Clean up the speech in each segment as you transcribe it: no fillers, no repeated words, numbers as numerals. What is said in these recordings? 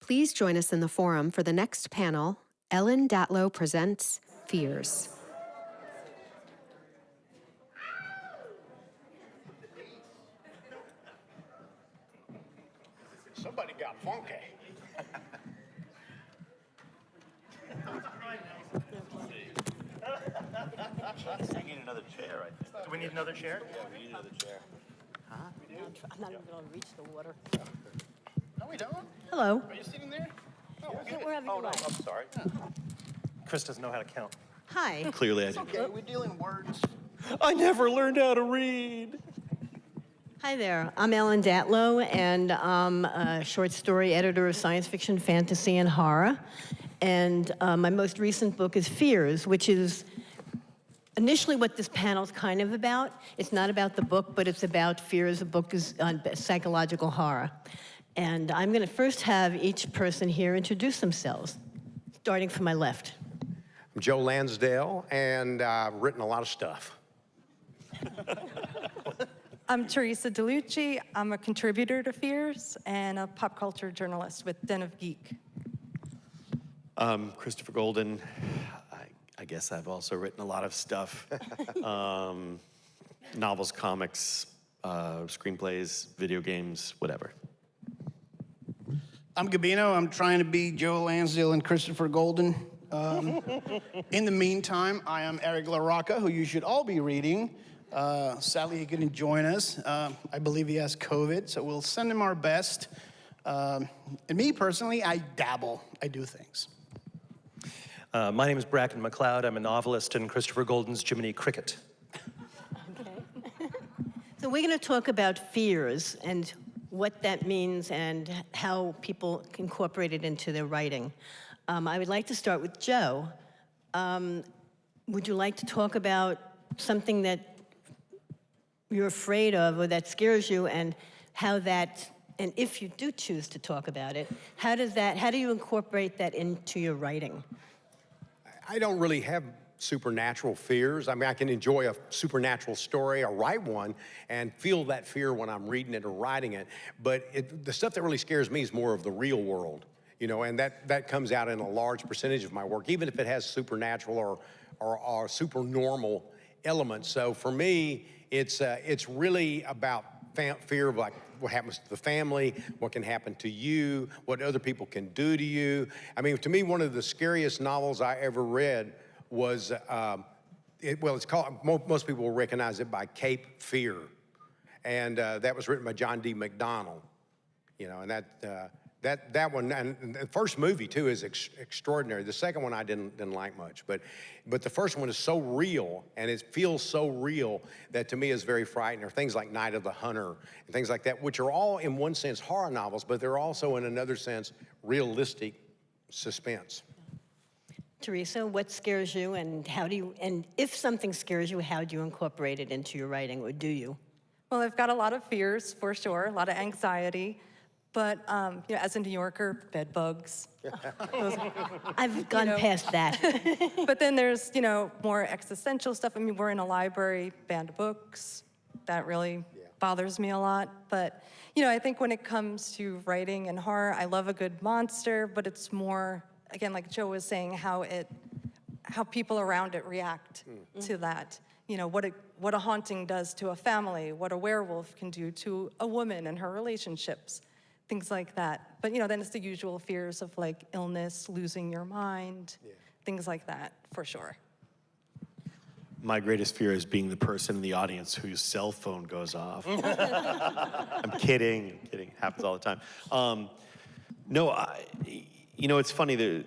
Please join us in the forum for the next panel, Ellen Datlow Presents Fears. Somebody got funky. We need another chair, I think. Do we need another chair? Yeah, we need another chair. I'm not even going to reach the water. No, we don't. Hello. Are you sitting there? Oh, We're having Oh, a no, laugh. I'm sorry. Chris doesn't know how to count. Hi. Clearly I do. okay. We're dealing words. I never learned how to read. Hi there. I'm Ellen Datlow, and I'm a short story editor of science fiction, fantasy, and horror. And my most recent book is Fears, which is initially what this panel's kind of about. It's not about the book, but it's about fears. The book is on psychological horror. And I'm going to first have each person here introduce themselves, starting from my left. I'm Joe Lansdale, and I've written a lot of stuff. I'm Theresa DeLucci. I'm a contributor to Fears and a pop culture journalist with Den of Geek. Christopher Golden. I guess I've also written a lot of stuff. Novels, comics, screenplays, video games, whatever. I'm Gabino. I'm trying to be Joe Lansdale and Christopher Golden. In the meantime, I am Eric LaRocca, who you should all be reading. Sadly, he couldn't join us. I believe he has COVID, so we'll send him our best. And me personally, I dabble. I do things. My name is Bracken MacLeod. I'm a novelist in Christopher Golden's Jiminy Cricket. Okay. So we're going to talk about fears and what that means and how people incorporate it into their writing. I would like to start with Joe. Would you like to talk about something that you're afraid of or that scares you, and how that, and if you do choose to talk about it, how do you incorporate that into your writing? I don't really have supernatural fears. I mean, I can enjoy a supernatural story or write one and feel that fear when I'm reading it or writing it. But the stuff that really scares me is more of the real world, you know, and that comes out in a large percentage of my work, even if it has supernatural or super normal elements. So for me, it's really about fear of like what happens to the family, what can happen to you, what other people can do to you. I mean, to me, one of the scariest novels I ever read was, it's called, most people will recognize it by Cape Fear. And that was written by John D. McDonnell. You know, and that one, and the first movie too is extraordinary. The second one I didn't like much, but the first one is so real, and it feels so real that to me is very frightening. Or things like Night of the Hunter and things like that, which are all in one sense horror novels, but they're also in another sense realistic suspense. Theresa, what scares you, and if something scares you, how do you incorporate it into your writing, or do you? Well, I've got a lot of fears, for sure, a lot of anxiety. But you know, as a New Yorker, bed bugs. I've gone past that. But then there's, you know, more existential stuff. I mean, we're in a library, banned books. That really bothers me a lot. But, you know, I think when it comes to writing and horror, I love a good monster, but it's more, again, like Joe was saying, how people around it react to that. You know, what a haunting does to a family, what a werewolf can do to a woman and her relationships. Things like that. But, you know, then it's the usual fears of, like, illness, losing your mind, things like that, for sure. My greatest fear is being the person in the audience whose cell phone goes off. I'm kidding. Happens all the time. No, you know, it's funny.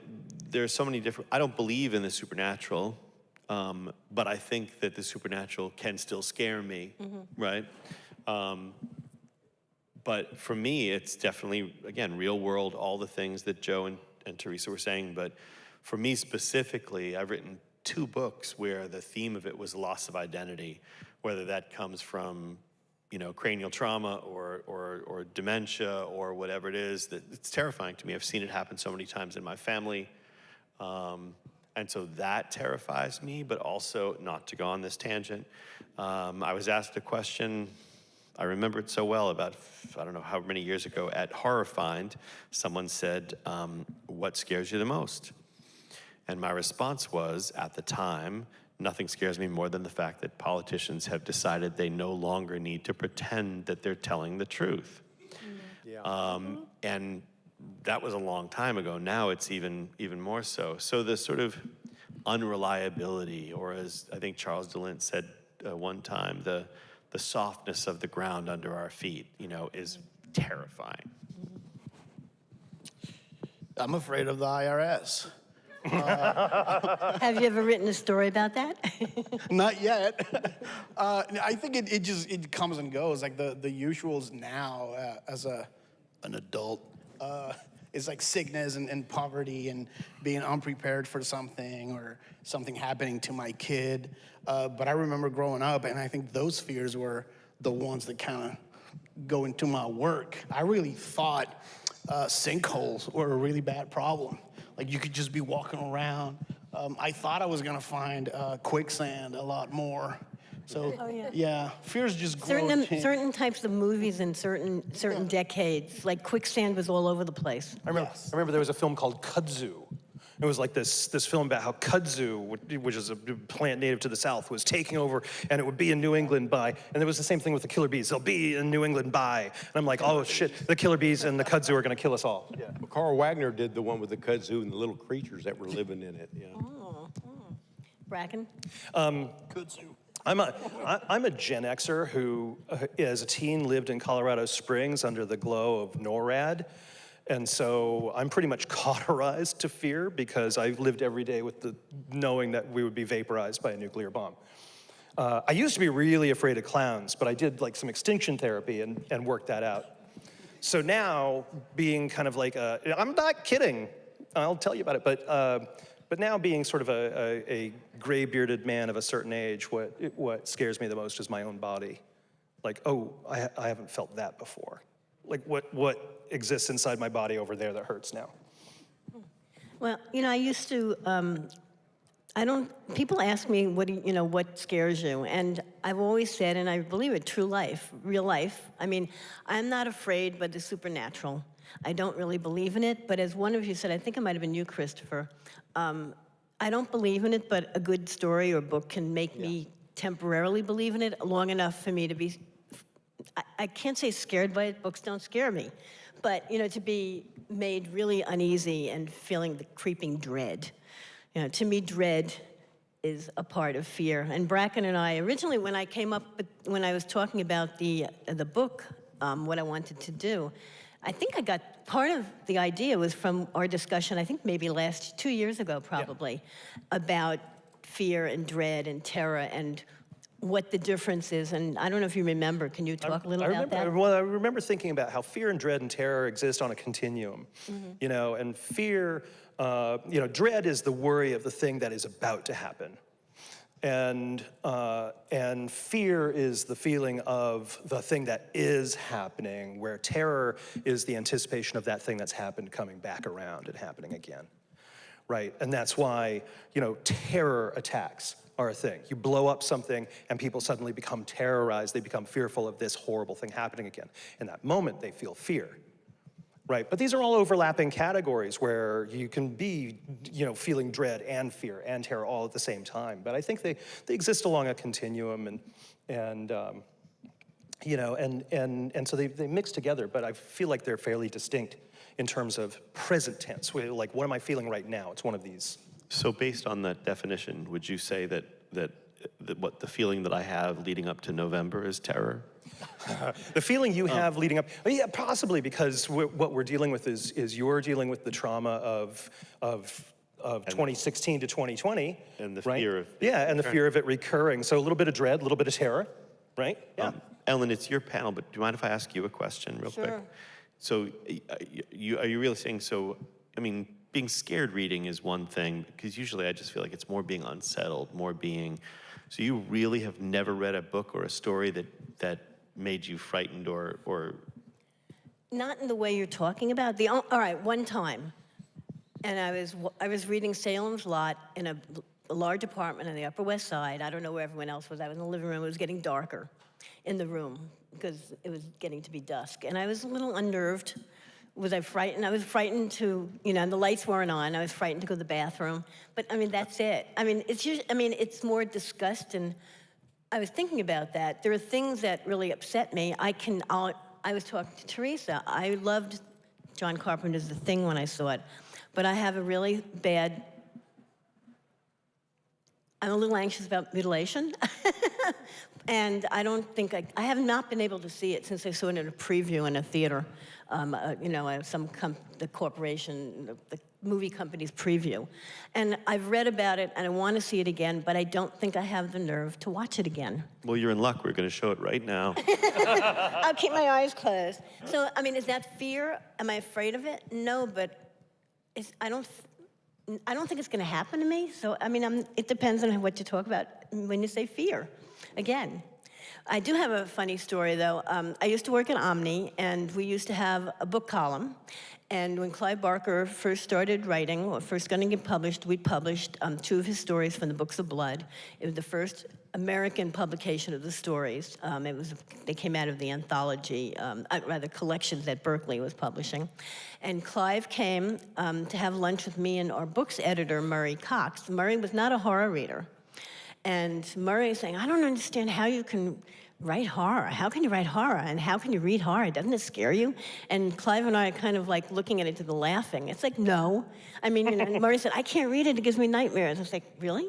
There's so many different, I don't believe in the supernatural, but I think that the supernatural can still scare me, right? But for me, it's definitely, again, real world, all the things that Joe and Theresa were saying. But for me specifically, I've written 2 books where the theme of it was loss of identity, whether that comes from, you know, cranial trauma or dementia or whatever it is. That it's terrifying to me. I've seen it happen so many times in my family. And so that terrifies me, but also, not to go on this tangent, I was asked a question, I remember it so well. About, I don't know how many years ago at Horror Find, someone said, what scares you the most? And my response was, at the time, nothing scares me more than the fact that politicians have decided they no longer need to pretend that they're telling the truth. And that was a long time ago. Now it's even more so. So the sort of unreliability, or as I think Charles DeLint said one time, the softness of the ground under our feet, is terrifying. I'm afraid of the IRS. Have you ever written a story about that? Not yet. I think it comes and goes. Like the usuals now as an adult. It's like sickness and poverty and being unprepared for something or something happening to my kid. But I remember growing up, and I think those fears were the ones that kind of go into my work. I really thought sinkholes were a really bad problem. Like you could just be walking around. I thought I was gonna find quicksand a lot more. So yeah, fears just grow. Certain types of movies in certain decades, like quicksand was all over the place. I remember there was a film called Kudzu. It was like this film about how kudzu, which is a plant native to the South, was taking over, and it would be in New England by, and it was the same thing with the killer bees. They'll be in New England by, and I'm like, oh shit, the killer bees and the kudzu are gonna kill us all. Yeah. Well, Carl Wagner did the one with the kudzu and the little creatures that were living in it. Bracken? Kudzu. I'm a Gen Xer who, as a teen, lived in Colorado Springs under the glow of NORAD. And so I'm pretty much cauterized to fear because I lived every day with the knowing that we would be vaporized by a nuclear bomb. I used to be really afraid of clowns, but I did like some extinction therapy and worked that out. So now, being kind of like I'm not kidding, I'll tell you about it, but now being sort of a gray-bearded man of a certain age, what scares me the most is my own body. Like, oh, I haven't felt that before. Like what exists inside my body over there that hurts now? Well, I used to, people ask me, what scares you? And I've always said, and I believe it, true life, real life. I mean, I'm not afraid by the supernatural. I don't really believe in it, but as one of you said, I think it might have been you, Christopher, I don't believe in it, but a good story or book can make me temporarily believe in it long enough for me to be, I can't say scared by it, books don't scare me, but to be made really uneasy and feeling the creeping dread. To me, dread is a part of fear. And Bracken and I, originally when I was talking about the book, what I wanted to do, I think I got, part of the idea was from our discussion, I think maybe 2 years ago probably, about fear and dread and terror and what the difference is. And I don't know if you remember, can you talk a little about that? Well, I remember thinking about how fear and dread and terror exist on a continuum, and fear, dread is the worry of the thing that is about to happen. And fear is the feeling of the thing that is happening, where terror is the anticipation of that thing that's happened coming back around and happening again, right? And that's why, terror attacks are a thing. You blow up something and people suddenly become terrorized, they become fearful of this horrible thing happening again. In that moment, they feel fear. Right, but these are all overlapping categories where you can be, feeling dread and fear and terror all at the same time. But I think they exist along a continuum, and so they mix together. But I feel like they're fairly distinct in terms of present tense. Like, what am I feeling right now? It's one of these. So based on that definition, would you say that what the feeling that I have leading up to November is terror? The feeling you have leading up, yeah, possibly, because what we're dealing with is you're dealing with the trauma of 2016 to 2020, and the right? fear of and the fear of it recurring. So a little bit of dread, a little bit of terror, right? Yeah. Ellen, it's your panel, but do you mind if I ask you a question real quick? So are you really saying, being scared reading is one thing, because usually I just feel like it's more being unsettled, so you really have never read a book or a story that made you frightened or... Not in the way you're talking about. All right, one time, and I was reading Salem's Lot in a a large apartment on the Upper West Side. I don't know where everyone else was. I was in the living room. It was getting darker in the room because it was getting to be dusk. And I was a little unnerved. Was I frightened? I was frightened to, and the lights weren't on. I was frightened to go to the bathroom. But, that's it. It's more disgust, and I was thinking about that. There are things that really upset me. I was talking to Theresa. I loved John Carpenter's The Thing when I saw it. But I have a really bad, I'm a little anxious about mutilation. And I don't think, I have not been able to see it since I saw it in a preview in a theater. The corporation, the movie company's preview. And I've read about it and I want to see it again, but I don't think I have the nerve to watch it again. Well, you're in luck. We're going to show it right now. I'll keep my eyes closed. So, is that fear? Am I afraid of it? No, but I don't think it's going to happen to me. So, it depends on what you talk about when you say fear. Again, I do have a funny story, though. I used to work at Omni, and we used to have a book column. And when Clive Barker first started writing, or first going to get published, we published 2 of his stories from the Books of Blood. It was the first American publication of the stories. They came out of the anthology, rather collections that Berkeley was publishing. And Clive came to have lunch with me and our books editor, Murray Cox. Murray was not a horror reader. And Murray saying, I don't understand how you can write horror. How can you write horror? And how can you read horror? Doesn't it scare you? And Clive and I are kind of like looking at each other laughing. It's like, no. And Murray said, I can't read it. It gives me nightmares. I was like, really?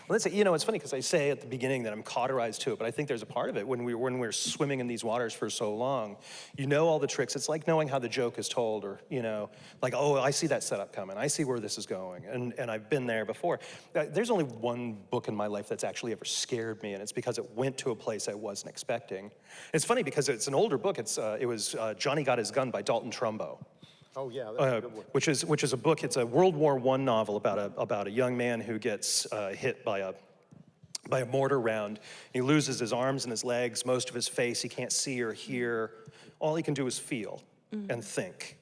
Well, it's funny because I say at the beginning that I'm cauterized to it, but I think there's a part of it when we're swimming in these waters for so long, all the tricks. It's like knowing how the joke is told, or like, oh, I see that setup coming. I see where this is going, and I've been there before. There's only one book in my life that's actually ever scared me, and it's because it went to a place I wasn't expecting. It's funny because it's an older book. It was Johnny Got His Gun by Dalton Trumbo. Oh yeah, that's a good one. Which is a book. It's a World War I novel about a young man who gets hit by a mortar round. He loses his arms and his legs, most of his face. He can't see or hear. All he can do is feel and think.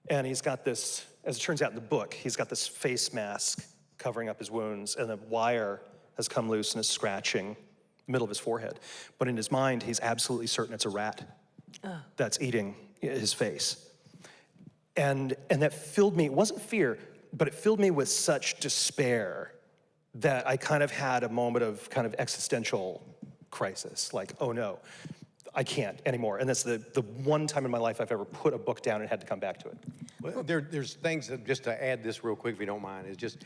And he's got this, as it turns out in the book, he's got this face mask covering up his wounds, and a wire has come loose and is scratching the middle of his forehead. But in his mind, he's absolutely certain it's a rat that's eating his face. And that filled me, it wasn't fear, but it filled me with such despair that I kind of had a moment of kind of existential crisis, like, oh no, I can't anymore. And that's the one time in my life I've ever put a book down and had to come back to it. Well, there's things that, just to add this real quick if you don't mind, is just,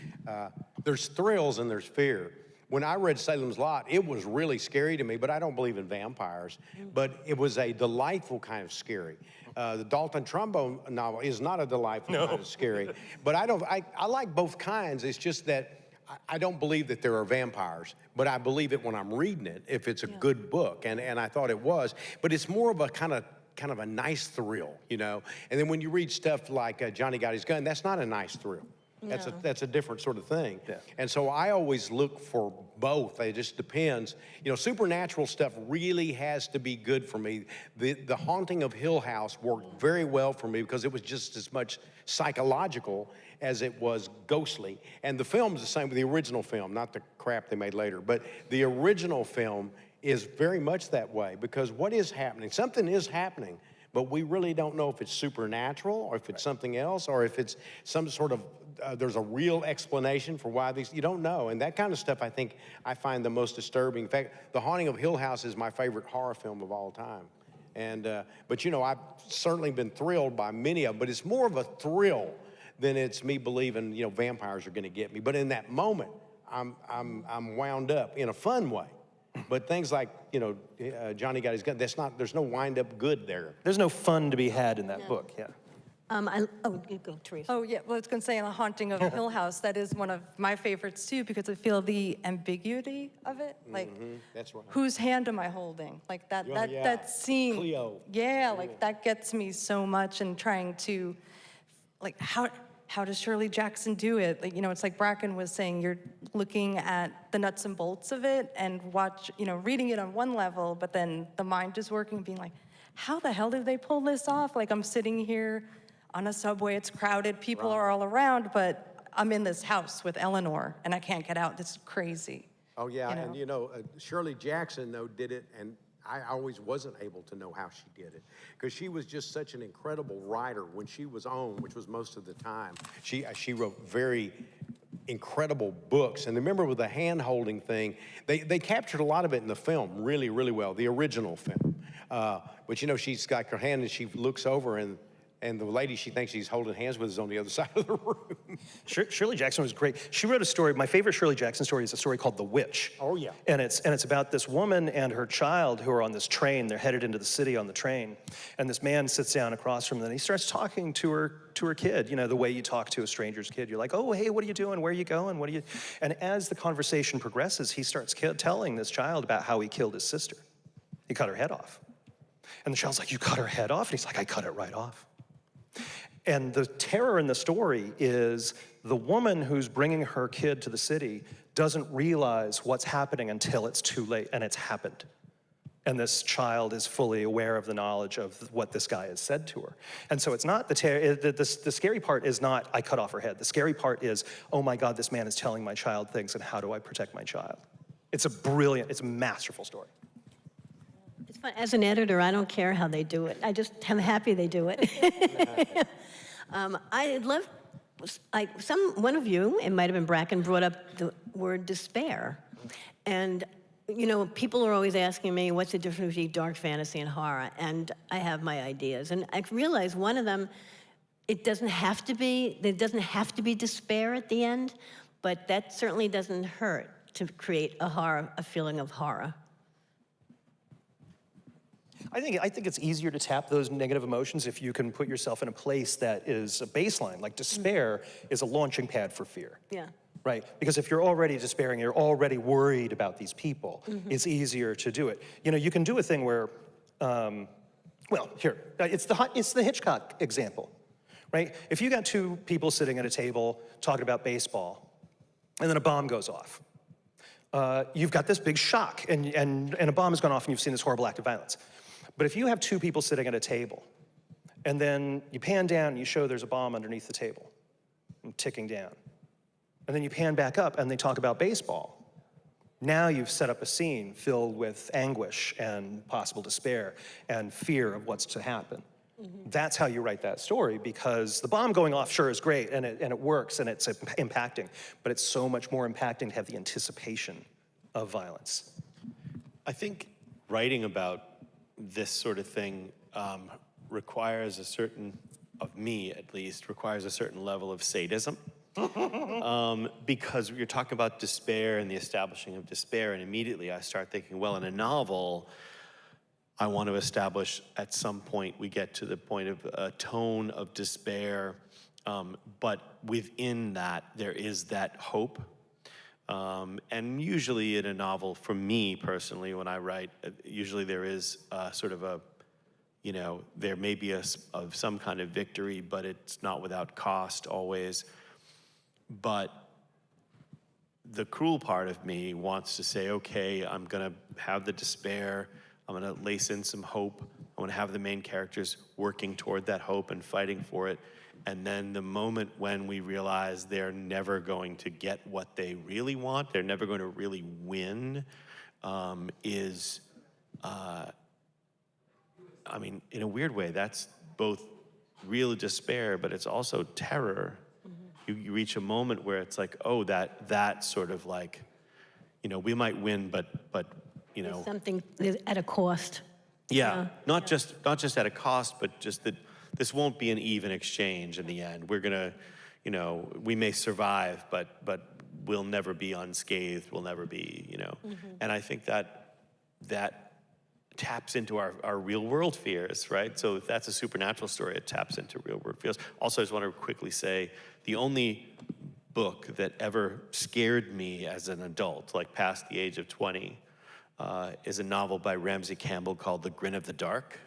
there's thrills and there's fear. When I read Salem's Lot, it was really scary to me, but I don't believe in vampires. But it was a delightful kind of scary. The Dalton Trumbo novel is not a delightful kind of scary. But I like both kinds. It's just that I don't believe that there are vampires, but I believe it when I'm reading it, if it's a good book, and I thought it was. But it's more of a kind of a nice thrill, And then when you read stuff like Johnny Got His Gun, that's not a nice thrill. That's a different sort of thing. Yeah. And so I always look for both. It just depends. Supernatural stuff really has to be good for me. The Haunting of Hill House worked very well for me because it was just as much psychological as it was ghostly. And the film's the same with the original film, not the crap they made later. But the original film is very much that way because what is happening? Something is happening, but we really don't know if it's supernatural or if it's something else or if it's some sort of there's a real explanation for why you don't know. And that kind of stuff I find the most disturbing. In fact, The Haunting of Hill House is my favorite horror film of all time. And, but I've certainly been thrilled by many of them, but it's more of a thrill than it's me believing, vampires are gonna get me. But in that moment, I'm wound up in a fun way. But things like, Johnny Got His Gun, there's no wind up good there. There's no fun to be had in that book, yeah. You go, Theresa. Oh, yeah, well, I was going to say, The Haunting of Hill House, that is one of my favorites, too, because I feel the ambiguity of it. Like, that's right. Whose hand am I holding? Like, that scene. Cleo. Yeah, like, that gets me so much, and trying to, like, how does Shirley Jackson do it? Like, it's like Bracken was saying, you're looking at the nuts and bolts of it, and reading it on one level, but then the mind is working, being like, how the hell did they pull this off? Like, I'm sitting here on a subway, it's crowded, people are all around, but I'm in this house with Eleanor and I can't get out. This is crazy. Oh, yeah, You know? and Shirley Jackson, though, did it, and I always wasn't able to know how she did it, because she was just such an incredible writer when she was on, which was most of the time. She wrote very incredible books, and remember with the hand-holding thing, they captured a lot of it in the film really, really well, the original film. But she's got her hand and she looks over and the lady she thinks she's holding hands with is on the other side of the room. Shirley Jackson was great. She wrote a story, my favorite Shirley Jackson story is a story called The Witch. Oh, yeah. And it's about this woman and her child who are on this train. They're headed into the city on the train. And this man sits down across from them and he starts talking to her kid, the way you talk to a stranger's kid. You're like, oh, hey, what are you doing? Where are you going? And as the conversation progresses, he starts telling this child about how he killed his sister. He cut her head off. And the child's like, you cut her head off? And he's like, I cut it right off. And the terror in the story is the woman who's bringing her kid to the city doesn't realize what's happening until it's too late, and it's happened. And this child is fully aware of the knowledge of what this guy has said to her. And so it's not the scary part is not, I cut off her head. The scary part is, oh my God, this man is telling my child things, and how do I protect my child? It's a masterful story. It's fun. As an editor, I don't care how they do it. I'm happy they do it. One of you, it might have been Bracken, brought up the word despair. And, people are always asking me, what's the difference between dark fantasy and horror? And I have my ideas. And I realized one of them, there doesn't have to be despair at the end, but that certainly doesn't hurt to create a feeling of horror. I think it's easier to tap those negative emotions if you can put yourself in a place that is a baseline. Like despair is a launching pad for fear. Yeah. Right? Because if you're already despairing, you're already worried about these people, it's easier to do it. You can do a thing where, it's the Hitchcock example, right? If you got two people sitting at a table talking about baseball, and then a bomb goes off, you've got this big shock, and a bomb has gone off, and you've seen this horrible act of violence. But if you have two people sitting at a table, and then you pan down and you show there's a bomb underneath the table, and ticking down, and then you pan back up and they talk about baseball, now you've set up a scene filled with anguish and possible despair and fear of what's to happen. That's how you write that story, because the bomb going off sure is great and it works and it's impacting, but it's so much more impacting to have the anticipation of violence. I think writing about this sort of thing requires of me at least, requires a certain level of sadism. Because you're talking about despair and the establishing of despair, and immediately I start thinking, well, in a novel, I want to establish at some point we get to the point of a tone of despair, but within that there is that hope. And usually in a novel, for me personally, when I write, usually there is sort of a, there may be of some kind of victory, but it's not without cost always. But the cruel part of me wants to say, okay, I'm gonna have the despair, I'm gonna lace in some hope, I'm gonna have the main characters working toward that hope and fighting for it. And then the moment when we realize they're never going to get what they really want, they're never going to really win, in a weird way, that's both real despair, but it's also terror. You reach a moment where it's like, oh, that sort of like, we might win, but There's something at a cost. Yeah, not just at a cost, but just that this won't be an even exchange in the end. We're gonna, we may survive, but we'll never be unscathed. We'll never be, And I think that taps into our real world fears, right? So if that's a supernatural story, it taps into real world fears. Also, I just want to quickly say, the only book that ever scared me as an adult, like past the age of 20, is a novel by Ramsey Campbell called The Grin of the Dark,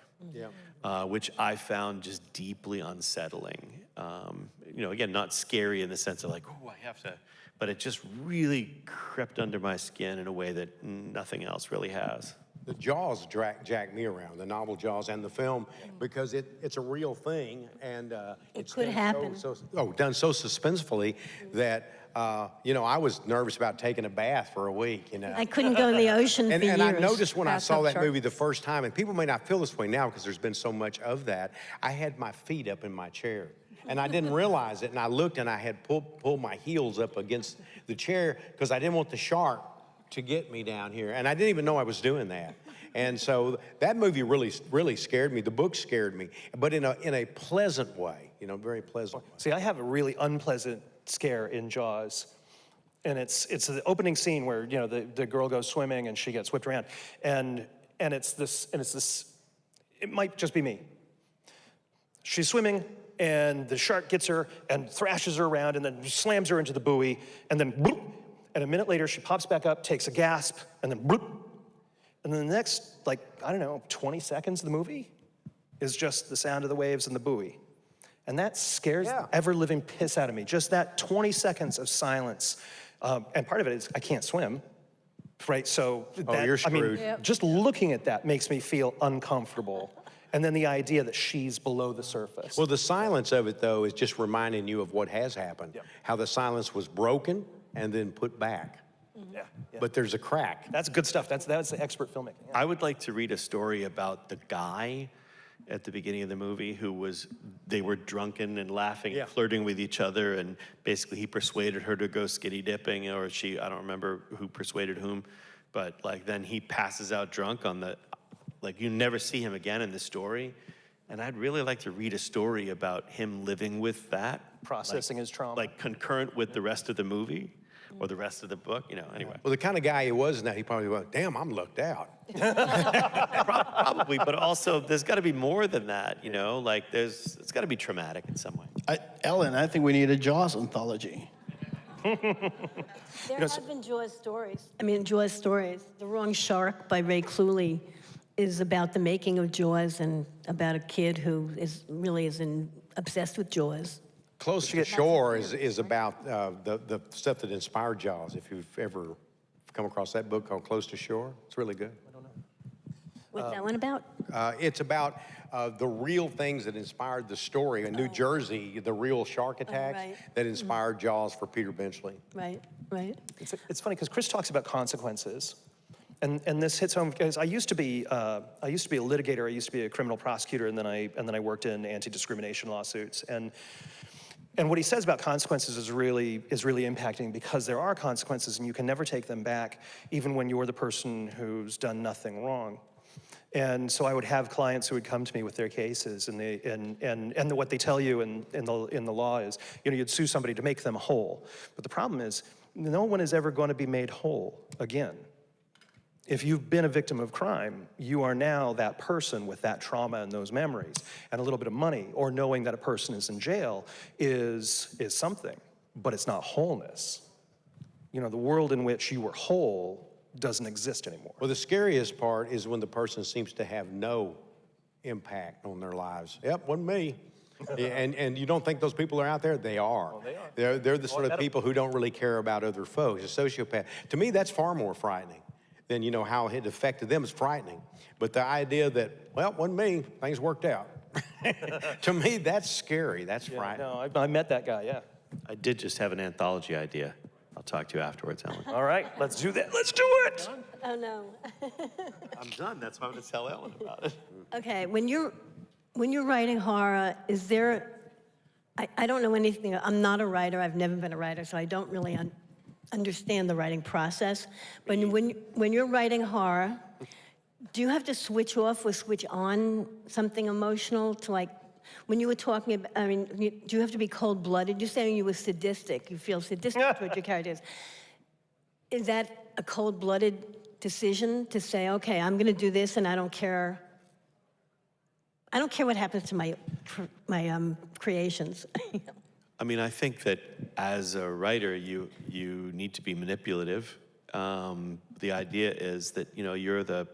which I found just deeply unsettling. Again, not scary in the sense of like, oh, I have to, but it just really crept under my skin in a way that nothing else really has. The Jaws jacked me around, the novel Jaws and the film, because it's a real thing, and it's could done happen. done so suspensefully that I was nervous about taking a bath for a week. I couldn't go in the ocean for years. And I noticed when I saw that Bathtub movie the first time, and people may not feel this way now because there's been so much of that, I had my feet up in my chair. And I didn't realize it, and I looked and I had pulled my heels up against the chair because I didn't want the shark to get me down here. And I didn't even know I was doing that. And so that movie really scared me. The book scared me, but in a pleasant way, very pleasant way. See, I have a really unpleasant scare in Jaws. And it's the opening scene where, the girl goes swimming and she gets whipped around. And it's this, it might just be me. She's swimming, and the shark gets her and thrashes her around and then slams her into the buoy, and then bloop, and a minute later she pops back up, takes a gasp, and then bloop. And then the next, 20 seconds of the movie is just the sound of the waves and the buoy. And that scares the ever-living piss out of me. Just that 20 seconds of silence. And part of it is I can't swim, right? So you're screwed. Just looking at that makes me feel uncomfortable. And then the idea that she's below the surface. Well, the silence of it, though, is just reminding you of what has happened. How the silence was broken and then put back. Yeah. But there's a crack. That's good stuff. That's the expert filmmaking. Yeah. I would like to read a story about the guy at the beginning of the movie they were drunken and laughing and flirting with each other, and basically he persuaded her to go skinny dipping, or I don't remember who persuaded whom, but then he passes out drunk you never see him again in the story. And I'd really like to read a story about him living with that. Processing his trauma. Concurrent with the rest of the movie or the rest of the book, anyway. Well, the kind of guy he was now, he probably went, damn, I'm lucked out. Probably, but also there's got to be more than that, it's got to be traumatic in some way. Ellen, I think we need a Jaws anthology. There have been Jaws stories. Jaws stories. The Wrong Shark by Ray Cluley is about the making of Jaws and about a kid who is obsessed with Jaws. Close to Shore is about the stuff that inspired Jaws. If you've ever come across that book called Close to Shore, it's really good. I don't know. What's that one about? It's about the real things that inspired the story in New Jersey, the real shark attacks that inspired Jaws for Peter Benchley. Right. It's funny because Chris talks about consequences. And this hits home because I used to be a litigator. I used to be a criminal prosecutor, and then I worked in anti-discrimination lawsuits. And what he says about consequences is really impacting, because there are consequences and you can never take them back, even when you're the person who's done nothing wrong. And so I would have clients who would come to me with their cases, and what they tell you in the law is, you'd sue somebody to make them whole. But the problem is, no one is ever going to be made whole again. If you've been a victim of crime, you are now that person with that trauma and those memories. And a little bit of money, or knowing that a person is in jail, is something, but it's not wholeness. The world in which you were whole doesn't exist anymore. Well, the scariest part is when the person seems to have no impact on their lives. Yep, wasn't me. And you don't think those people are out there? They are. Oh, they are. They're the sort of people who don't really care about other folks. A sociopath. To me, that's far more frightening than how it affected them is frightening. But the idea that, well, it wasn't me, things worked out. To me, that's scary. That's frightening. No, I met that guy, yeah. I did just have an anthology idea. I'll talk to you afterwards, Ellen. All right, let's do that. Let's do it. Oh, no. I'm done. That's why I'm going to tell Ellen about it. Okay, when you're writing horror, is there, I don't know anything, I'm not a writer, I've never been a writer, so I don't really understand the writing process. But when you're writing horror, do you have to switch off or switch on something emotional to when you were talking about, do you have to be cold-blooded? You're saying you were sadistic, you feel sadistic towards your characters. Is that a cold-blooded decision to say, okay, I'm gonna do this and I don't care what happens to my creations? I think that as a writer, you need to be manipulative. The idea is that you're the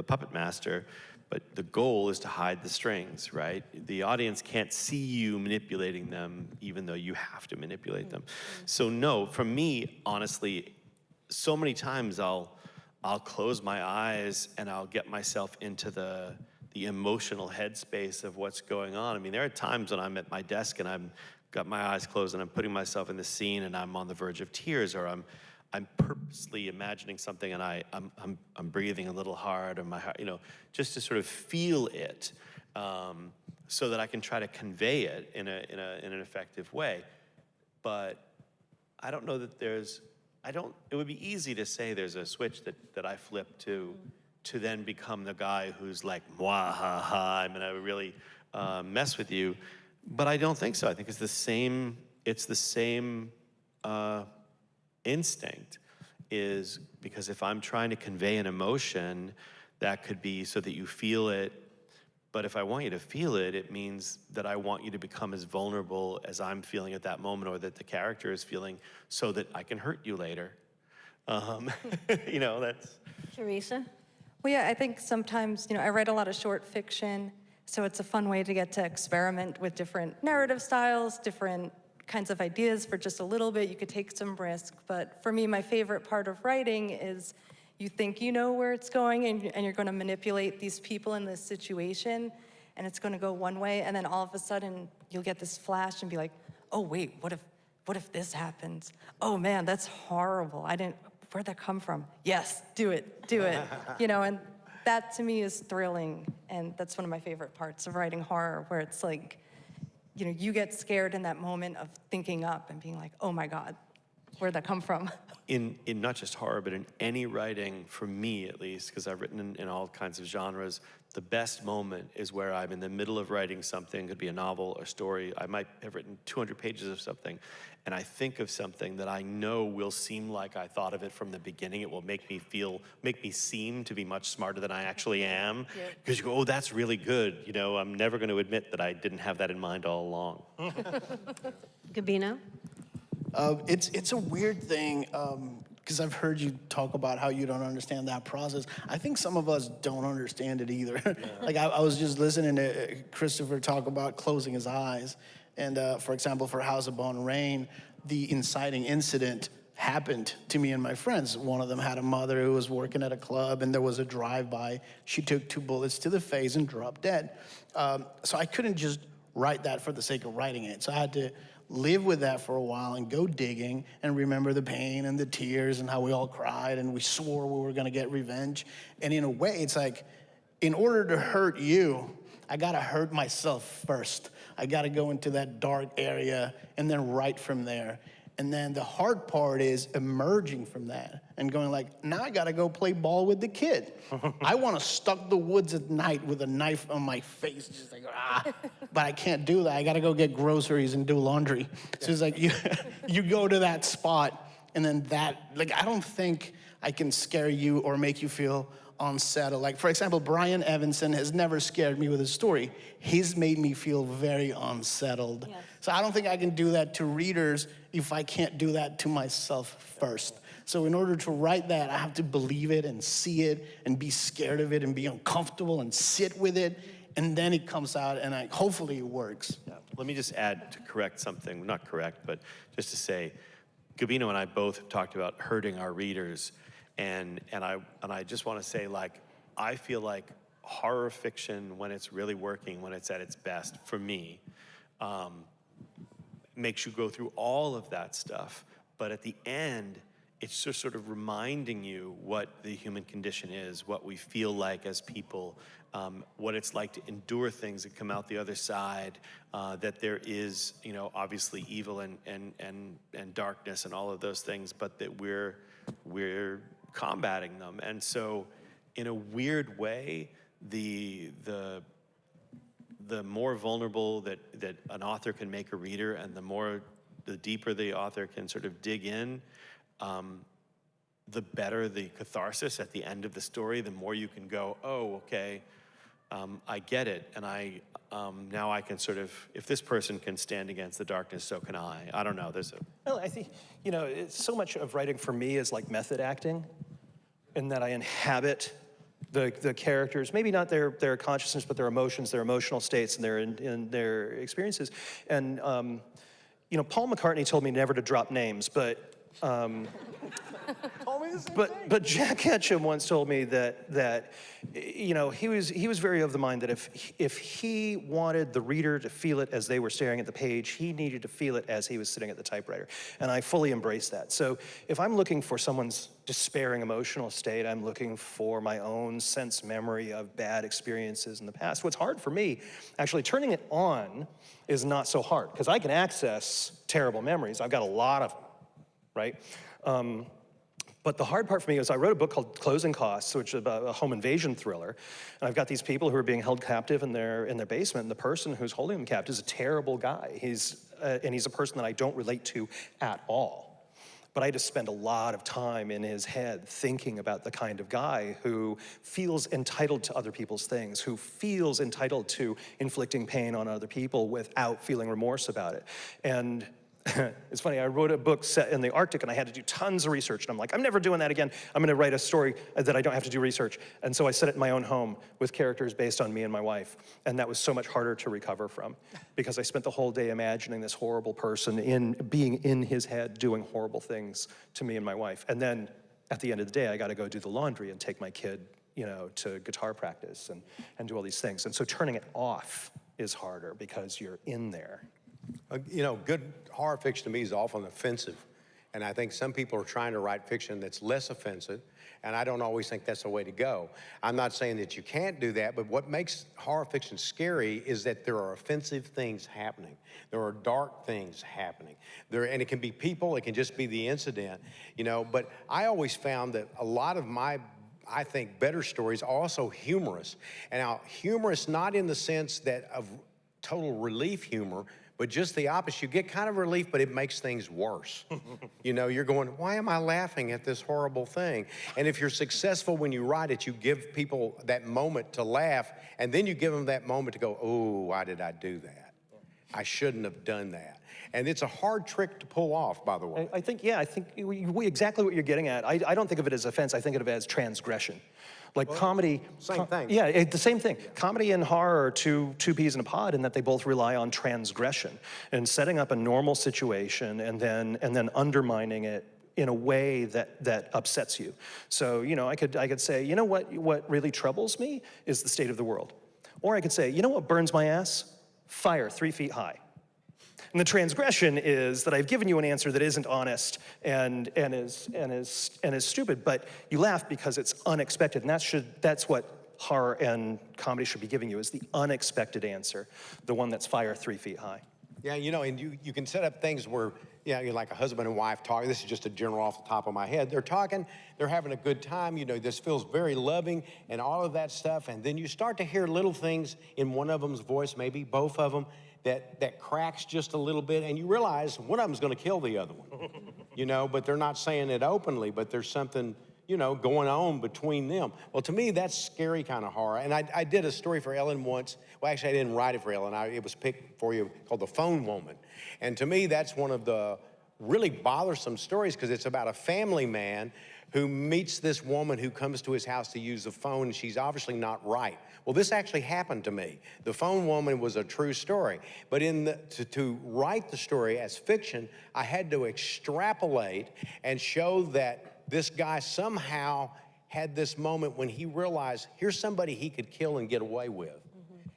puppet master, but the goal is to hide the strings, right? The audience can't see you manipulating them, even though you have to manipulate them. So no, for me, honestly, so many times I'll I'll close my eyes and I'll get myself into the emotional headspace of what's going on. I mean, there are times when I'm at my desk and I'm got my eyes closed and I'm putting myself in the scene and I'm on the verge of tears, or I'm purposely imagining something and I'm breathing a little hard, or my heart, just to sort of feel it, so that I can try to convey it in an effective way. But I don't know that it would be easy to say there's a switch that I flip to then become the guy who's like, mwah, ha, ha, I'm gonna really mess with you. But I don't think so. I think it's the same instinct, is because if I'm trying to convey an emotion, that could be so that you feel it. But if I want you to feel it, it means that I want you to become as vulnerable as I'm feeling at that moment, or that the character is feeling, so that I can hurt you later. That's... Theresa? Well, yeah, I think sometimes, I write a lot of short fiction, so it's a fun way to get to experiment with different narrative styles, different kinds of ideas for just a little bit. You could take some risk, but for me, my favorite part of writing is you think you know where it's going, and you're going to manipulate these people in this situation, and it's going to go one way, and then all of a sudden you'll get this flash and be like, oh wait, what if this happens? Oh man, that's horrible. Where'd that come from? Yes, do it. And that to me is thrilling, and that's one of my favorite parts of writing horror, where it's like, you get scared in that moment of thinking up and being like, oh my God, where'd that come from? In not just horror, but in any writing, for me at least, because I've written in all kinds of genres, the best moment is where I'm in the middle of writing something. It could be a novel, a story. I might have written 200 pages of something, and I think of something that I know will seem like I thought of it from the beginning. It will make me seem to be much smarter than I actually am. Because you go, oh, that's really good. I'm never going to admit that I didn't have that in mind all along. Gabino? It's a weird thing, because I've heard you talk about how you don't understand that process. I think some of us don't understand it either. Yeah. Like I was just listening to Christopher talk about closing his eyes. And for example, for House of Bone and Rain, the inciting incident happened to me and my friends. One of them had a mother who was working at a club, and there was a drive-by. She took 2 bullets to the face and dropped dead. So I couldn't just write that for the sake of writing it. So I had to live with that for a while and go digging and remember the pain and the tears and how we all cried and we swore we were gonna get revenge. And in a way, it's like, in order to hurt you, I gotta hurt myself first. I gotta go into that dark area and then write from there. And then the hard part is emerging from that and going like, now I gotta go play ball with the kid. I wanna stalk the woods at night with a knife on my face, just like, but I can't do that. I gotta go get groceries and do laundry. So it's like, you go to that spot, and then I don't think I can scare you or make you feel unsettled. Like, for example, Brian Evanson has never scared me with his story. He's made me feel very unsettled. Yes. So I don't think I can do that to readers if I can't do that to myself first. So in order to write that, I have to believe it and see it and be scared of it and be uncomfortable and sit with it, and then it comes out, and hopefully it works. Yeah. Let me just add to correct something, not correct, but just to say, Gabino and I both have talked about hurting our readers. And I just want to say, like, I feel like horror fiction, when it's really working, when it's at its best, for me, makes you go through all of that stuff. But at the end, it's just sort of reminding you what the human condition is, what we feel like as people, what it's like to endure things and come out the other side, that there is, obviously evil and darkness and all of those things, but that we're combating them. And so in a weird way, the more vulnerable that an author can make a reader, and the deeper the author can sort of dig in, the better the catharsis at the end of the story, the more you can go, oh, okay, I get it. And now I can sort of, if this person can stand against the darkness, so can I. I don't know, Well, I think, it's so much of writing for me is like method acting, in that I inhabit the characters, maybe not their consciousness, but their emotions, their emotional states, and their experiences. And, Paul McCartney told me never to drop names, but But Jack Ketchum once told me that you know, he was very of the mind that if he wanted the reader to feel it as they were staring at the page, he needed to feel it as he was sitting at the typewriter. And I fully embrace that. So if I'm looking for someone's despairing emotional state, I'm looking for my own sense memory of bad experiences in the past. What's hard for me, actually turning it on is not so hard, because I can access terrible memories. I've got a lot of them, right? But the hard part for me is I wrote a book called Closing Costs, which is about a home invasion thriller. And I've got these people who are being held captive in their basement, and the person who's holding them captive is a terrible guy. He's a person that I don't relate to at all. But I just spend a lot of time in his head thinking about the kind of guy who feels entitled to other people's things, who feels entitled to inflicting pain on other people without feeling remorse about it. And it's funny, I wrote a book set in the Arctic and I had to do tons of research. And I'm like, I'm never doing that again. I'm gonna write a story that I don't have to do research. And so I set it in my own home with characters based on me and my wife. And that was so much harder to recover from, because I spent the whole day imagining this horrible person being in his head doing horrible things to me and my wife. And then at the end of the day, I gotta go do the laundry and take my kid, you know, to guitar practice and do all these things. And so turning it off is harder because you're in there. You know, good horror fiction to me is often offensive. And I think some people are trying to write fiction that's less offensive, and I don't always think that's the way to go. I'm not saying that you can't do that, but what makes horror fiction scary is that there are offensive things happening. There are dark things happening. And it can be people, it can just be the incident, you know, but I always found that a lot of my, I think, better stories are also humorous. And now, humorous not in the sense that of total relief humor, but just the opposite. You get kind of relief, but it makes things worse. You know, you're going, why am I laughing at this horrible thing? And if you're successful when you write it, you give people that moment to laugh, and then you give them that moment to go, oh, why did I do that? I shouldn't have done that. And it's a hard trick to pull off, by the way. I think exactly what you're getting at. I don't think of it as offense, I think of it as transgression. Like comedy. Same thing. Yeah, the same thing. Comedy and horror are two peas in a pod in that they both rely on transgression and setting up a normal situation and then undermining it in a way that upsets you. So, you know, I could say, you know what really troubles me is the state of the world. Or I could say, you know what burns my ass? Fire 3 feet high. And the transgression is that I've given you an answer that isn't honest and is stupid, but you laugh because it's unexpected, and that's what horror and comedy should be giving you, is the unexpected answer, the one that's fire 3 feet high. Yeah, you know, and you can set up things where, yeah, you're like a husband and wife talking. This is just a general off the top of my head. They're talking, they're having a good time. You know, this feels very loving and all of that stuff. And then you start to hear little things in one of them's voice, maybe both of them, that cracks just a little bit. And you realize one of them's going to kill the other one, you know, but they're not saying it openly, but there's something, you know, going on between them. Well, to me, that's scary kind of horror. And I did a story for Ellen once. Well, actually, I didn't write it for Ellen. It was picked for you, called The Phone Woman. And to me, that's one of the really bothersome stories, because it's about a family man who meets this woman who comes to his house to use the phone, and she's obviously not right. Well, this actually happened to me. The Phone Woman was a true story. But to write the story as fiction, I had to extrapolate and show that this guy somehow had this moment when he realized here's somebody he could kill and get away with,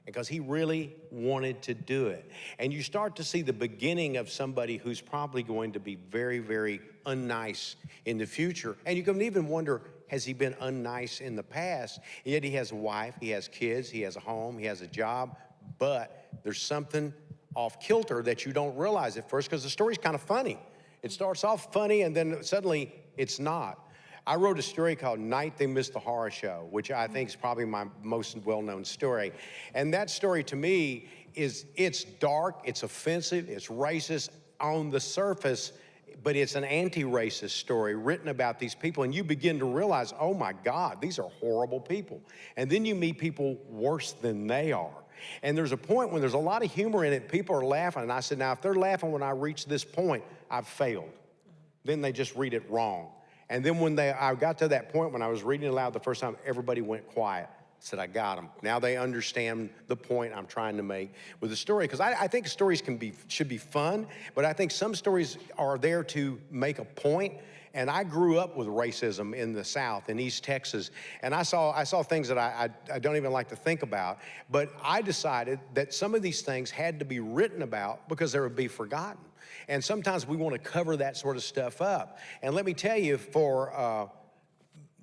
because he really wanted to do it. And you start to see the beginning of somebody who's probably going to be very, very unnice in the future. And you can even wonder, has he been unnice in the past? And yet he has a wife, he has kids, he has a home, he has a job, but there's something off kilter that you don't realize at first, because the story's kind of funny. It starts off funny and then suddenly it's not. I wrote a story called Night They Missed the Horror Show, which I think is probably my most well-known story. And that story to me it's dark, it's offensive, it's racist on the surface, but it's an anti-racist story written about these people. And you begin to realize, oh my God, these are horrible people. And then you meet people worse than they are. And there's a point when there's a lot of humor in it, people are laughing. And I said, now if they're laughing when I reach this point, I've failed. Then they just read it wrong. And then when I got to that point when I was reading aloud the first time, everybody went quiet. said, I got them. Now they understand the point I'm trying to make with the story. Because I think stories should be fun, but I think some stories are there to make a point. And I grew up with racism in the South, in East Texas, and I saw things that I don't even like to think about. But I decided that some of these things had to be written about because they would be forgotten. And sometimes we want to cover that sort of stuff up. And let me tell you, for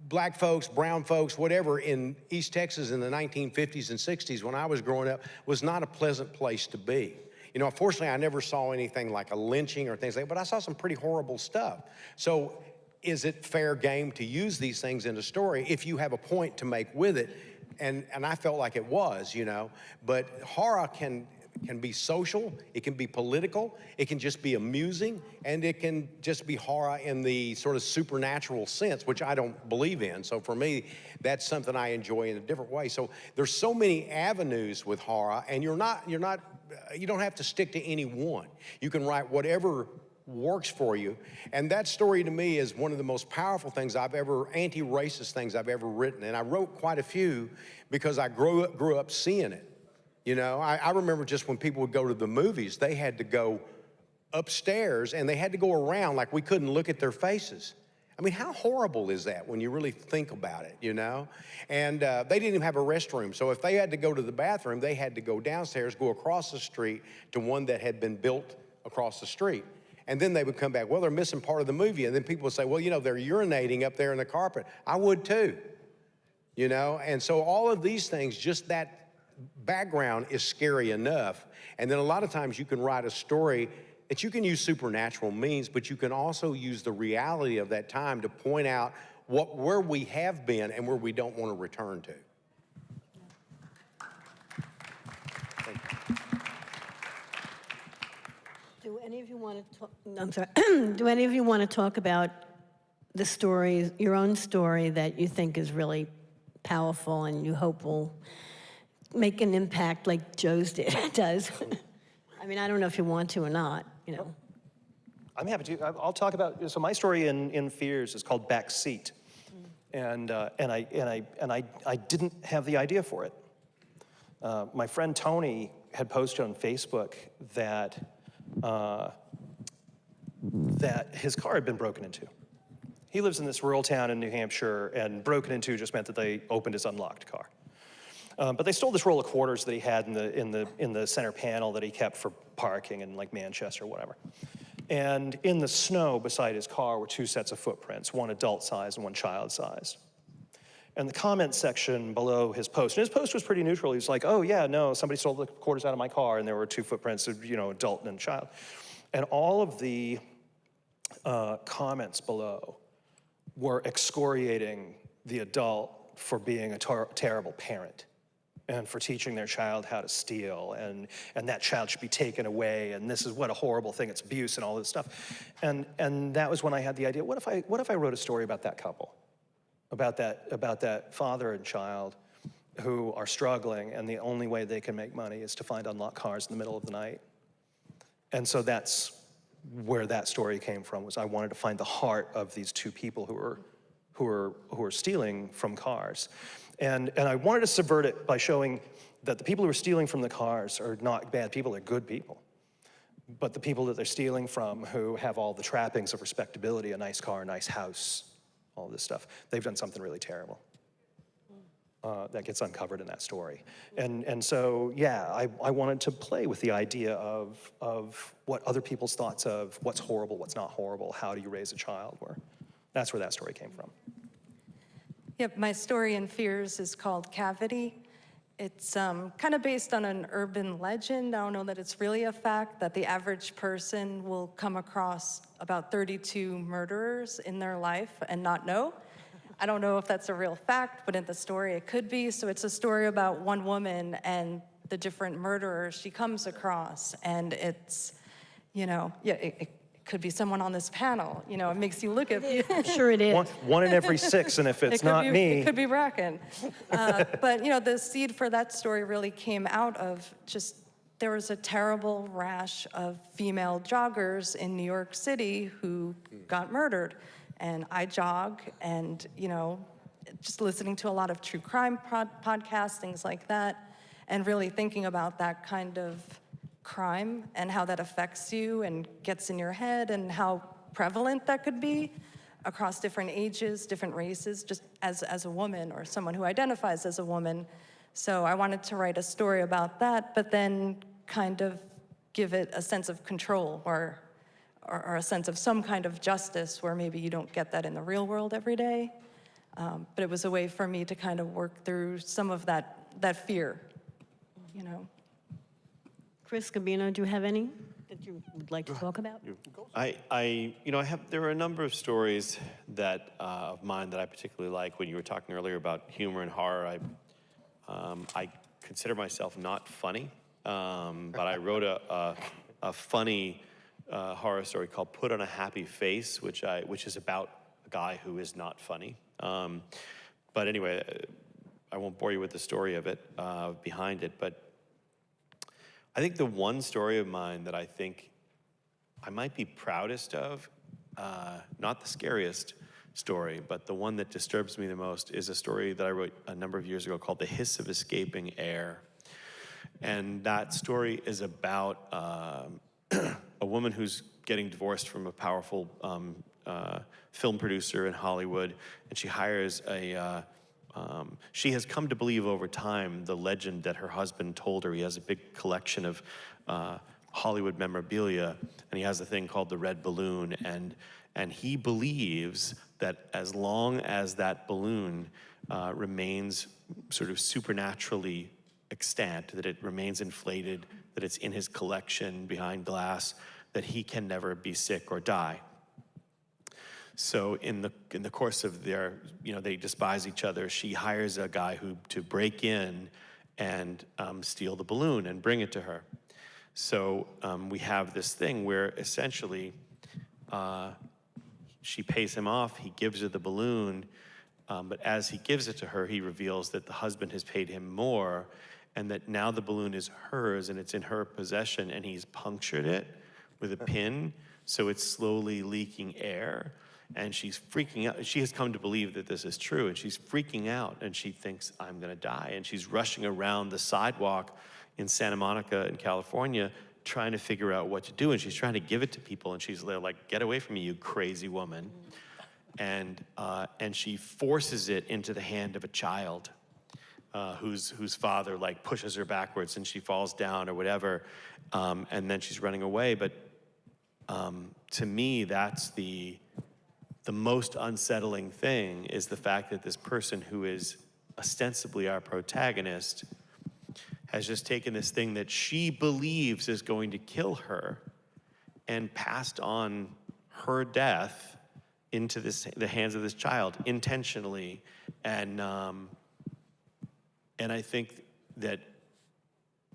black folks, brown folks, whatever, in East Texas in the 1950s and 60s when I was growing up was not a pleasant place to be. You know, unfortunately, I never saw anything like a lynching or things like that, but I saw some pretty horrible stuff. So is it fair game to use these things in a story if you have a point to make with it? And I felt like it was, you know. But horror can be social, it can be political, it can just be amusing, and it can just be horror in the sort of supernatural sense, which I don't believe in. So for me, that's something I enjoy in a different way. So there's so many avenues with horror, and you don't have to stick to any one. You can write whatever works for you. And that story to me is one of the most powerful things anti-racist things I've ever written. And I wrote quite a few because I grew up seeing it. You know, I remember just when people would go to the movies, they had to go upstairs and they had to go around like we couldn't look at their faces. I mean, how horrible is that when you really think about it, you know? And they didn't even have a restroom. So if they had to go to the bathroom, they had to go downstairs, go across the street to one that had been built across the street. And then they would come back, well, they're missing part of the movie. And then people would say, well, you know, they're urinating up there in the carpet. I would too, you know? And so all of these things, just that background is scary enough. And then a lot of times you can write a story that you can use supernatural means, but you can also use the reality of that time to point out where we have been and where we don't want to return to. Do any of you want to talk? I'm sorry. Do any of you want to talk about the story, your own story that you think is really powerful and you hope will make an impact like Joe's does? I mean, I don't know if you want to or not, you know. I'm happy to. I'll talk about. So my story in Fears is called Backseat, and I didn't have the idea for it. My friend Tony had posted on Facebook that his car had been broken into. He lives in this rural town in New Hampshire, and broken into just meant that they opened his unlocked car. But they stole this roll of quarters that he had in the center panel that he kept for parking in like Manchester or whatever. And in the snow beside his car were two sets of footprints, one adult size and one child size. And the comment section below his post, and his post was pretty neutral. He was like, oh yeah, no, somebody stole the quarters out of my car, and there were two footprints of, you know, adult and child. And all of the comments below were excoriating the adult for being a terrible parent and for teaching their child how to steal, and that child should be taken away, and this is what a horrible thing, it's abuse and all this stuff. And that was when I had the idea, what if I wrote a story about that couple? About that father and child who are struggling, and the only way they can make money is to find unlocked cars in the middle of the night. And so that's where that story came from, was I wanted to find the heart of these two people who are stealing from cars. And I wanted to subvert it by showing that the people who are stealing from the cars are not bad people, they're good people. But the people that they're stealing from, who have all the trappings of respectability, a nice car, a nice house, all this stuff, they've done something really terrible. That gets uncovered in that story. And so, yeah, I wanted to play with the idea of what other people's thoughts of what's horrible, what's not horrible, how do you raise a child were. That's where that story came from. Yep, my story in Fears is called Cavity. It's kind of based on an urban legend. I don't know that it's really a fact, that the average person will come across about 32 murderers in their life and not know. I don't know if that's a real fact, but in the story it could be. So it's a story about one woman and the different murderers she comes across. And it's, you know, yeah, it could be someone on this panel. You know, it makes you look at... I'm sure it is. One in every 6, and if it's not me... It could be Bracken. But, you know, the seed for that story really came out of just, there was a terrible rash of female joggers in New York City who got murdered. And I jog, and, you know, just listening to a lot of true crime podcasts, things like that, and really thinking about that kind of crime and how that affects you and gets in your head and how prevalent that could be across different ages, different races, just as a woman or someone who identifies as a woman. So I wanted to write a story about that, but then kind of give it a sense of control or a sense of some kind of justice where maybe you don't get that in the real world every day. But it was a way for me to kind of work through some of that fear, you know. Chris Gabino, do you have any that you would like to talk about? There are a number of stories that of mine that I particularly like. When you were talking earlier about humor and horror, I consider myself not funny, but I wrote a funny horror story called "Put on a Happy Face," which is about a guy who is not funny. But anyway, I won't bore you with the story of it behind it, but I think the one story of mine that I think I might be proudest of, not the scariest story, but the one that disturbs me the most, is a story that I wrote a number of years ago called "The Hiss of Escaping Air." And that story is about a woman who's getting divorced from a powerful film producer in Hollywood, and she hires she has come to believe over time the legend that her husband told her. He has a big collection of Hollywood memorabilia, and he has a thing called the red balloon, and he believes that as long as that balloon remains sort of supernaturally extant, that it remains inflated, that it's in his collection behind glass, that he can never be sick or die. So in the course of their, they despise each other. She hires a guy to break in and steal the balloon and bring it to her. So we have this thing where essentially she pays him off. He gives her the balloon, but as he gives it to her, he reveals that the husband has paid him more, and that now the balloon is hers and it's in her possession, and he's punctured it with a pin, so it's slowly leaking air. And she's freaking out. She has come to believe that this is true, and she's freaking out, and she thinks, I'm gonna die. And she's rushing around the sidewalk in Santa Monica in California trying to figure out what to do. And she's trying to give it to people, and she's like, get away from me, you crazy woman. And she forces it into the hand of a child whose father like pushes her backwards, and she falls down or whatever. And then she's running away. But to me, that's the most unsettling thing, is the fact that this person who is ostensibly our protagonist has just taken this thing that she believes is going to kill her and passed on her death into the hands of this child intentionally. And I think that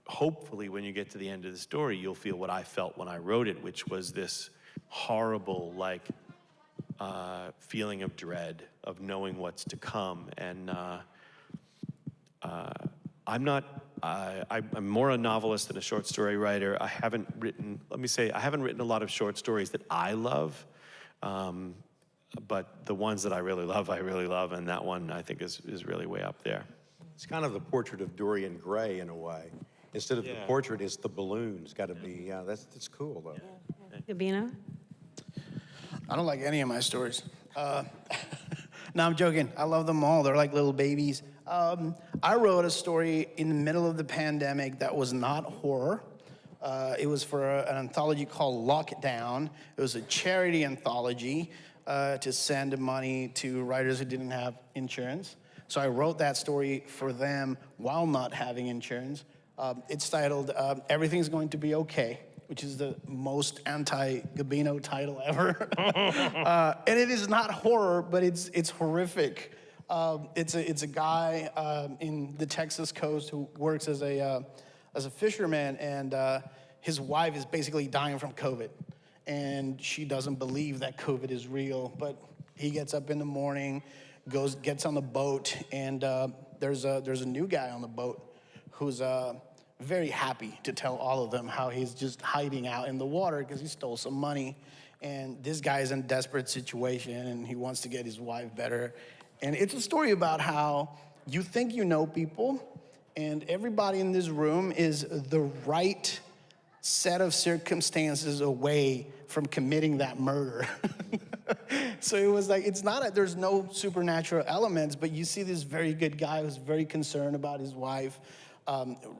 hopefully when you get to the end of the story, you'll feel what I felt when I wrote it, which was this horrible, feeling of dread, of knowing what's to come. And I'm more a novelist than a short story writer. I haven't written a lot of short stories that I love, but the ones that I really love, and that one I think is really way up there. It's kind of the portrait of Dorian Gray in a way. Instead of the portrait, it's the balloon. It's got to be, that's cool though. Gabino? I don't like any of my stories. No, I'm joking. I love them all. They're like little babies. I wrote a story in the middle of the pandemic that was not horror. It was for an anthology called Lockdown. It was a charity anthology to send money to writers who didn't have insurance. So I wrote that story for them while not having insurance. It's titled Everything's Going to Be Okay, which is the most anti-Gabino title ever. And it is not horror, but it's horrific. It's a guy in the Texas coast who works as a fisherman, and his wife is basically dying from COVID. And she doesn't believe that COVID is real, but he gets up in the morning, gets on the boat, and there's a new guy on the boat who's very happy to tell all of them how he's just hiding out in the water because he stole some money. And this guy is in a desperate situation, and he wants to get his wife better. And it's a story about how you think you know people, and everybody in this room is the right set of circumstances away from committing that murder. So it was like, there's no supernatural elements, but you see this very good guy who's very concerned about his wife,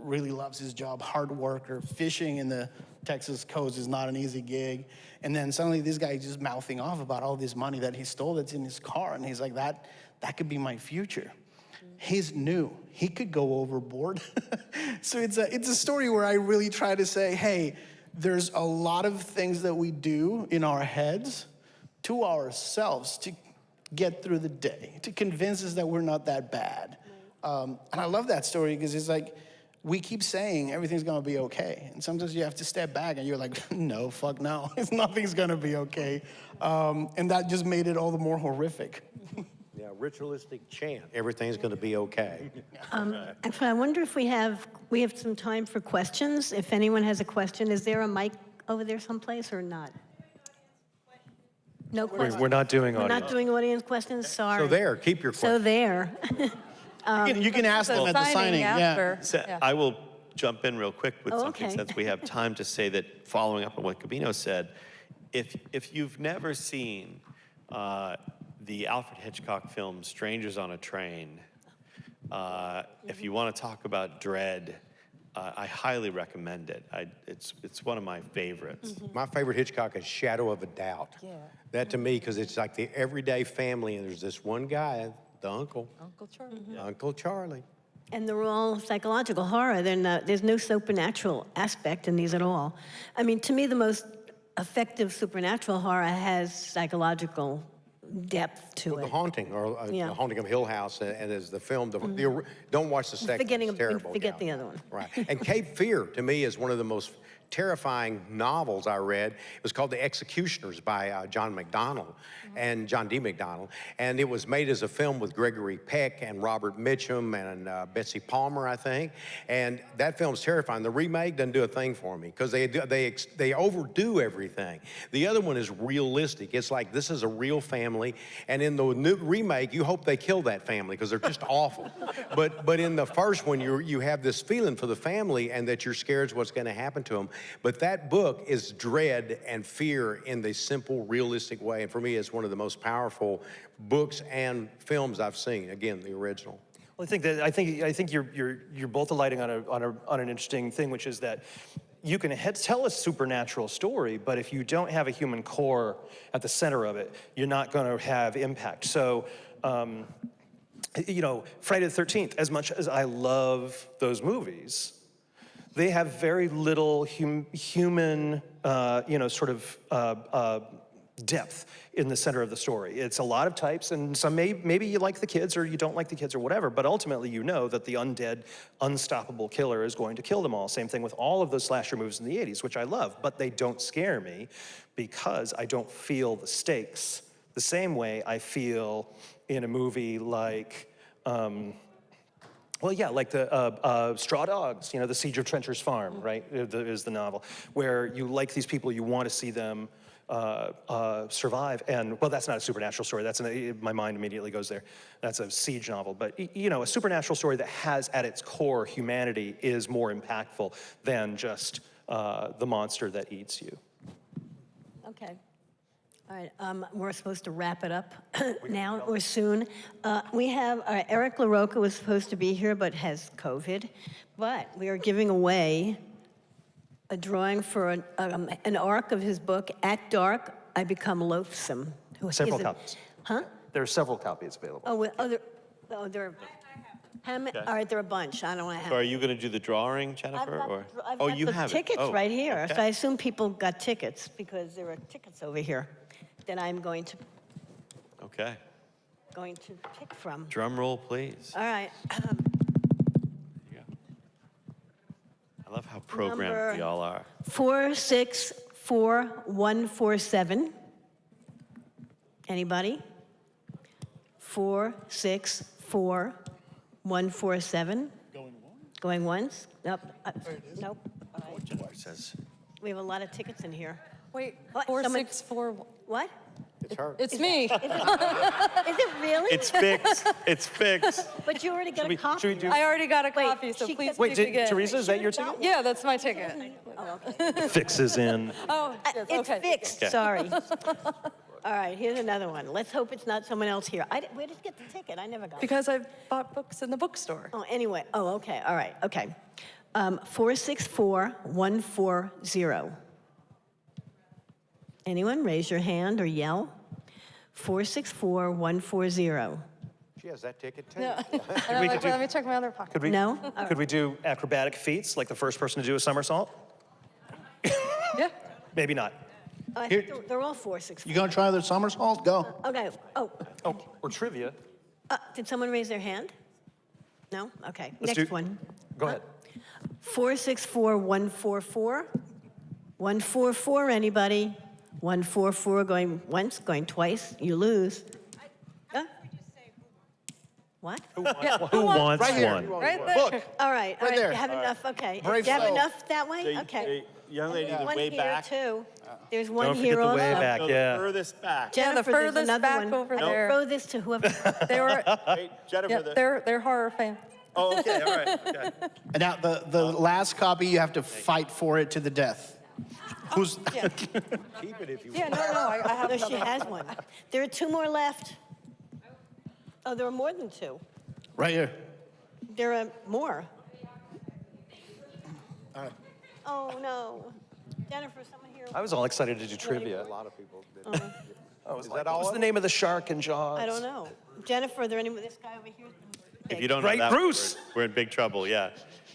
really loves his job, hard worker. Fishing in the Texas coast is not an easy gig. And then suddenly this guy is just mouthing off about all this money that he stole that's in his car. And he's like, that could be my future. He's new. He could go overboard. So it's a story where I really try to say, hey, there's a lot of things that we do in our heads to ourselves to get through the day, to convince us that we're not that bad. And I love that story because it's like, we keep saying everything's gonna be okay. And sometimes you have to step back and you're like, no, fuck no, nothing's gonna be okay. And that just made it all the more horrific. Yeah, ritualistic chant, everything's gonna be okay. Actually, I wonder if we have some time for questions. If anyone has a question, is there a mic over there someplace or not? No questions. We're not doing We're audience. not doing audience questions, sorry. So there, keep your So questions. there. You can ask them at the signing, yeah. after. So Yeah. I will jump in real quick with Oh, something okay. since we have time to say that, following up on what Gabino said, if you've never seen the Alfred Hitchcock film Strangers on a Train, if you want to talk about dread, I highly recommend it. It's one of my favorites. My favorite Hitchcock is Shadow of a Doubt. Yeah. That to me, because it's like the everyday family, and there's this one guy, the uncle, Uncle Charlie. Uncle Charlie. And they're all psychological horror. There's no supernatural aspect in these at all. I mean, to me, the most effective supernatural horror has psychological depth to The it. Haunting, or Yeah. The Haunting of Hill House, and as the film, don't watch the second. Forgetting- it's terrible. forget yeah. the other one. Right. And Cape Fear, to me, is one of the most terrifying novels I read. It was called The Executioners by John McDonnell and John D. McDonnell. And it was made as a film with Gregory Peck and Robert Mitchum and Betsy Palmer, I think. And that film's terrifying. The remake doesn't do a thing for me because they overdo everything. The other one is realistic. It's like, this is a real family. And in the new remake, you hope they kill that family because they're just awful. But in the first one, you have this feeling for the family and that you're scared what's going to happen to them. But that book is dread and fear in the simple, realistic way. And for me, it's one of the most powerful books and films I've seen. Again, the original. Well, I think you're both alighting on an interesting thing, which is that you can tell a supernatural story, but if you don't have a human core at the center of it, you're not going to have impact. So, you know, Friday the 13th, as much as I love those movies, they have very little human, you know, sort of depth in the center of the story. It's a lot of types, and some maybe you like the kids or you don't like the kids or whatever, but ultimately you know that the undead, unstoppable killer is going to kill them all. Same thing with all of those slasher movies in the 80s, which I love, but they don't scare me because I don't feel the stakes the same way I feel in a movie like, well, yeah, like the Straw Dogs, you know, The Siege of Trencher's Farm, right, is the novel, where you like these people, you want to see them survive. And, well, that's not a supernatural story. My mind immediately goes there. That's a siege novel. But, you know, a supernatural story that has at its core humanity is more impactful than just the monster that eats you. Okay. All right, we're supposed to wrap it up now or soon. We have, Eric LaRocca was supposed to be here but has COVID, but we are giving away a drawing for an arc of his book, At Dark, I Become Loathsome. Several copies. Huh? There are several copies available. There are, how many, all right, there are a bunch, I don't want to have. So are you going to do the drawing, Jennifer? I've Oh, got you the have it. tickets Oh, right here, okay. so I assume people got tickets because there are tickets over here that I'm going to Okay. pick from. Drum roll, please. All right, I love how programmed Number- we all are. 464147. Anybody? 464147. Going once? Nope. Nope. All right. Jennifer says. We have a lot of tickets in here. Wait, What? 464. What? It's her. It's me. Is it really? It's fixed. It's fixed. But you already got a copy. should we do- I already got a Wait, copy, so she please gets- Wait, speak again. Theresa, is that your ticket? Yeah, that's my ticket. Fixes in. Oh, yes, It's okay. fixed, Okay. sorry. All right, here's another one. Let's hope it's not someone else here. Where did you get the ticket? I never got it. Because I bought books in the bookstore. Oh, anyway. Oh, okay. All right. Okay. 464140. Anyone raise your hand or yell? 464140. She has that ticket too. Yeah. And I'm we like, could do- let me check my other pocket. Could we, No? Could we do acrobatic feats, like the first person to do a somersault? Yeah. Maybe not. I think they're all 464. You gonna try the somersault? Go. Okay. Oh, Oh, or trivia. did someone raise their hand? No? Okay. Let's Next do- one. Go ahead. 464144. 144, anybody? 144 going once, going twice, you lose. Huh? What? Who wants Right here. one? Right there. Look. All right, all right. there. You have enough, okay. Do Brave you have soul. enough that way? Okay. Young lady, the One way here, back. too. There's one Don't here forget the also. way back, No, yeah. the furthest back. Yeah, the Jennifer, there's furthest another back one. over I there. throw this to whoever. They were, Wait, Jennifer, yeah, the, they're horror fans. oh, okay, all right, okay. And now the last copy, you have to fight for it to the death. Who's? Yeah, Keep it if you yeah, want. no, I have No, she another. has one. There are two more left. Oh, there are more than two. Right here. There are more. Oh, no. Jennifer, someone here. I was all excited to do trivia. A lot of people did. I was Is like, that all what was of the name of the shark in Jaws? I don't know. Jennifer, are there any, this guy over here? If you don't know Right, that, Bruce. we're in big trouble, yeah.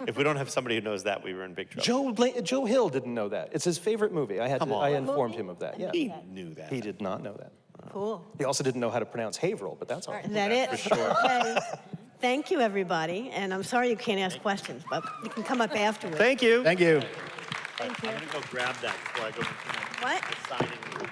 If we don't have somebody who knows that, we were in big trouble. Joe Hill didn't know that. It's his favorite movie. I informed him of that. Yeah. He knew that. He did not know that. Cool. He also didn't know how to pronounce Haverhill, but that's all right. Is that it? For sure. Okay. Thank you, everybody. And I'm sorry you can't ask questions, but you can come up afterwards. Thank you. Thank you. I'm gonna go grab that before I go to What? the signing room.